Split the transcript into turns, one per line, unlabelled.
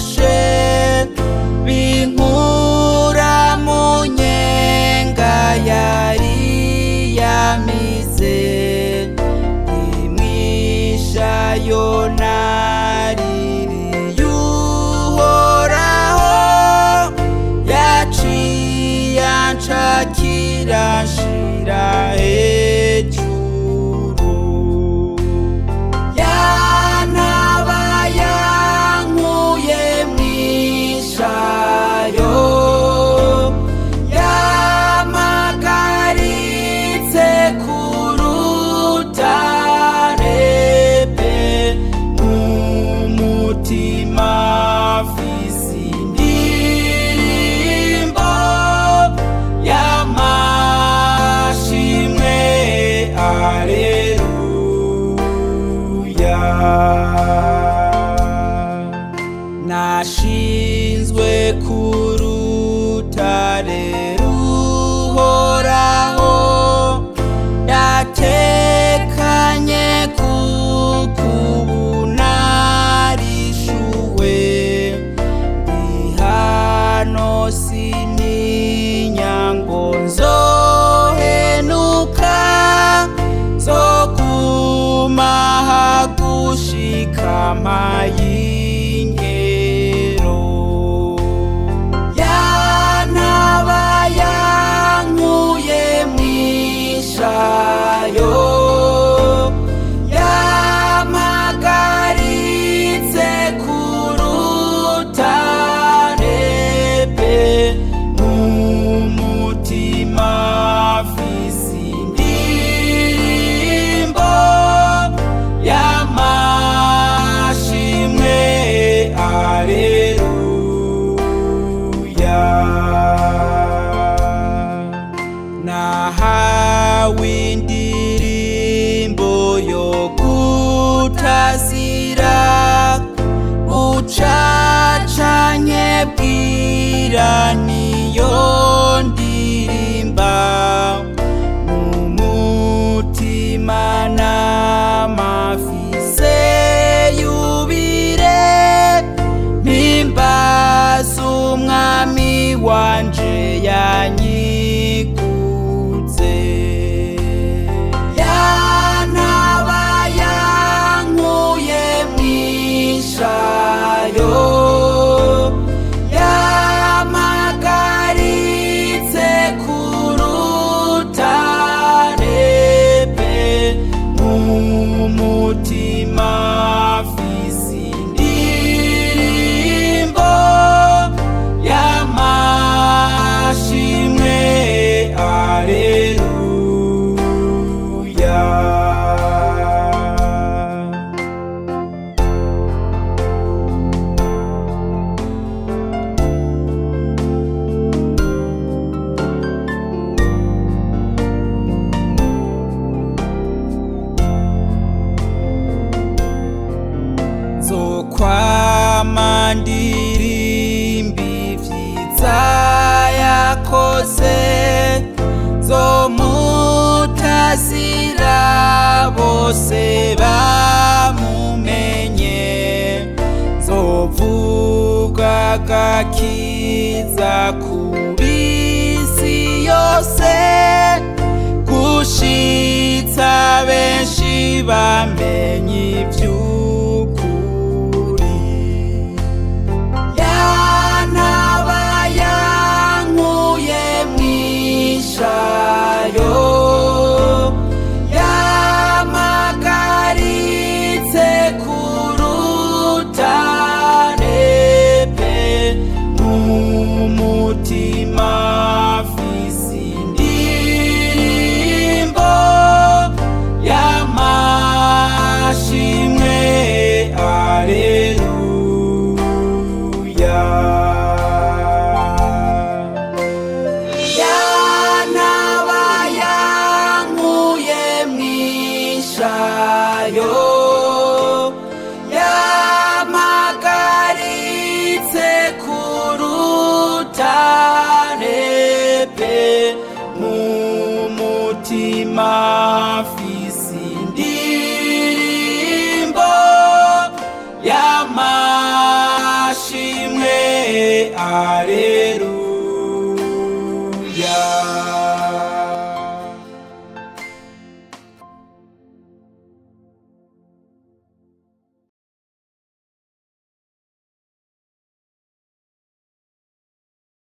biryoshe binkura mu nyenga yari yamize imwisha yonaririye uhoraho yaciye anshakira nshira hejuru yantaba yankuye mwishayo yamagaritse ku rutare pe mu mutima mfise indirimbo y'amashimwe aleluya nashinzwe ku rutare ruhoraho yatekanye kuko ubu narishuwe ndi hano sintinya ngo nzohenuka nzoguma hagushika mpayingero yantaba yankuye mwishayo yamagaritse ku rutare pe mu mutima mfise indirimbo y'amashimwe aleluya nahawe indirimbo yo gutazira bucacanye bwira niyo ndirimba mu mutima n'amafise yubire mpimbaza umwami wanje yanyiguze yantaba yankuye mwishayo yamagaritse ku rutare pe mu mutima mfise indirimbo y'amashimwe aleluya nzokwama ndirimba ivyiza yakoze nzomutazira bose bamumenye nzovuga agakiza ku bisi yose gushitsa benshi bamenye